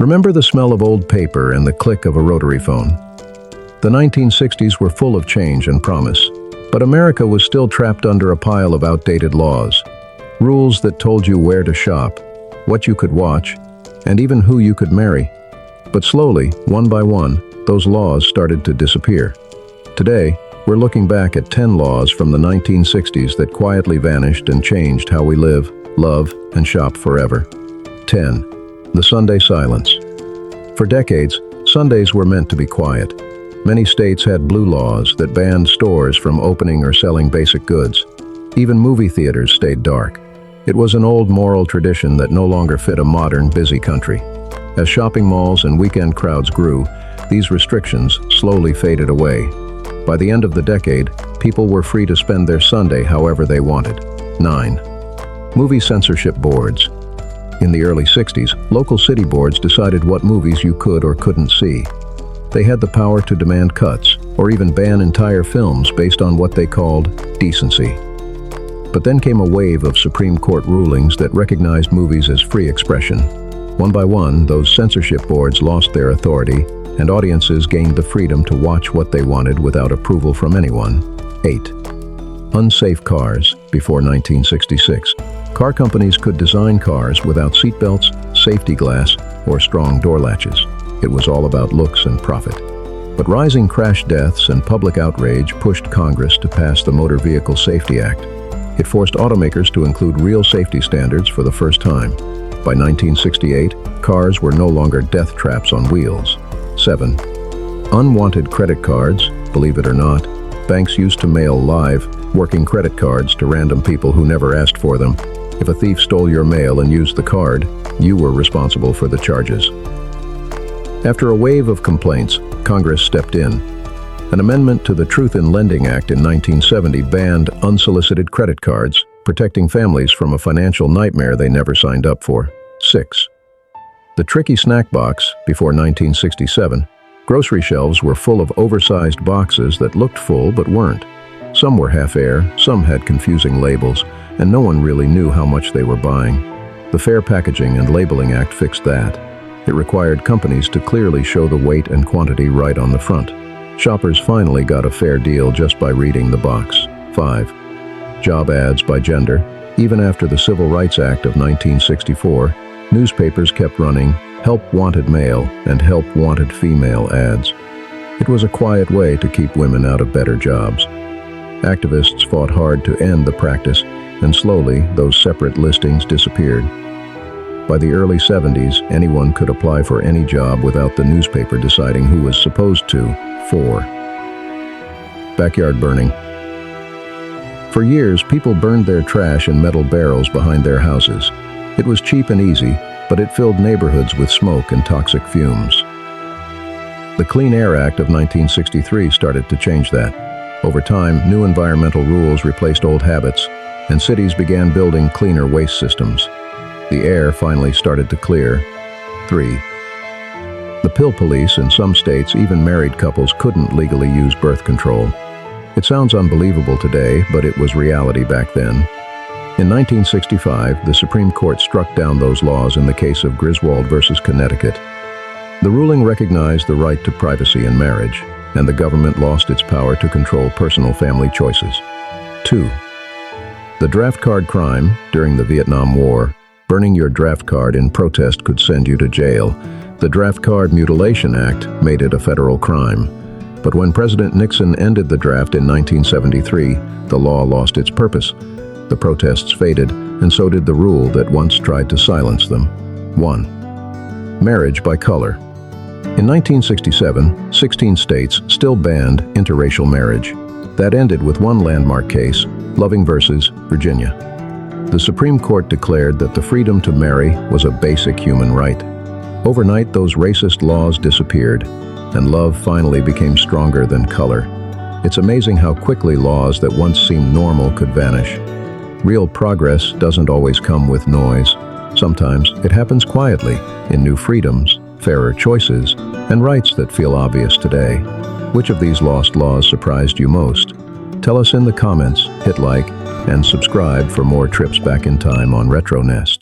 Remember the smell of old paper and the click of a rotary phone? The 1960s were full of change and promise, but America was still trapped under a pile of outdated laws. Rules that told you where to shop, what you could watch, and even who you could marry. But slowly, one by one, those laws started to disappear. Today, we're looking back at 10 laws from the 1960s that quietly vanished and changed how we live, love, and shop forever. 10. The Sunday silence. For decades, Sundays were meant to be quiet. Many states had blue laws that banned stores from opening or selling basic goods. Even movie theaters stayed dark. It was an old moral tradition that no longer fit a modern, busy country. As shopping malls and weekend crowds grew, these restrictions slowly faded away. By the end of the decade, people were free to spend their Sunday however they wanted. 9. Movie censorship boards. In the early 60s, local city boards decided what movies you could or couldn't see. They had the power to demand cuts, or even ban entire films based on what they called decency. But then came a wave of Supreme Court rulings that recognized movies as free expression. One by one, those censorship boards lost their authority, and audiences gained the freedom to watch what they wanted without approval from anyone. 8. Unsafe cars. Before 1966, car companies could design cars without seatbelts, safety glass, or strong door latches. It was all about looks and profit. But rising crash deaths and public outrage pushed Congress to pass the Motor Vehicle Safety Act. It forced automakers to include real safety standards for the first time. By 1968, cars were no longer death traps on wheels. 7. Unwanted credit cards. Believe it or not, banks used to mail live, working credit cards to random people who never asked for them. If a thief stole your mail and used the card, you were responsible for the charges. After a wave of complaints, Congress stepped in. An amendment to the Truth in Lending Act in 1970 banned unsolicited credit cards, protecting families from a financial nightmare they never signed up for. 6. The tricky snack box. Before 1967, grocery shelves were full of oversized boxes that looked full but weren't. Some were half-air, some had confusing labels, and no one really knew how much they were buying. The Fair Packaging and Labeling Act fixed that. It required companies to clearly show the weight and quantity right on the front. Shoppers finally got a fair deal just by reading the box. 5. Job ads by gender. Even after the Civil Rights Act of 1964, newspapers kept running "Help Wanted Male" and "Help Wanted Female" ads. It was a quiet way to keep women out of better jobs. Activists fought hard to end the practice, and slowly those separate listings disappeared. By the early 70s, anyone could apply for any job without the newspaper deciding who was supposed to. 4. Backyard burning. For years, people burned their trash in metal barrels behind their houses. It was cheap and easy, but it filled neighborhoods with smoke and toxic fumes. The Clean Air Act of 1963 started to change that. Over time, new environmental rules replaced old habits, and cities began building cleaner waste systems. The air finally started to clear. 3. The pill police. In some states, even married couples couldn't legally use birth control. It sounds unbelievable today, but it was reality back then. In 1965, the Supreme Court struck down those laws in the case of Griswold versus Connecticut. The ruling recognized the right to privacy in marriage, and the government lost its power to control personal family choices. 2. The draft card crime. During the Vietnam War, burning your draft card in protest could send you to jail. The Draft Card Mutilation Act made it a federal crime. But when President Nixon ended the draft in 1973, the law lost its purpose. The protests faded, and so did the rule that once tried to silence them. 1. Marriage by color. In 1967, 16 states still banned interracial marriage. That ended with one landmark case, Loving versus Virginia. The Supreme Court declared that the freedom to marry was a basic human right. Overnight, those racist laws disappeared, and love finally became stronger than color. It's amazing how quickly laws that once seemed normal could vanish. Real progress doesn't always come with noise. Sometimes it happens quietly, in new freedoms, fairer choices, and rights that feel obvious today. Which of these lost laws surprised you most? Tell us in the comments, hit like, and subscribe for more trips back in time on RetroNest.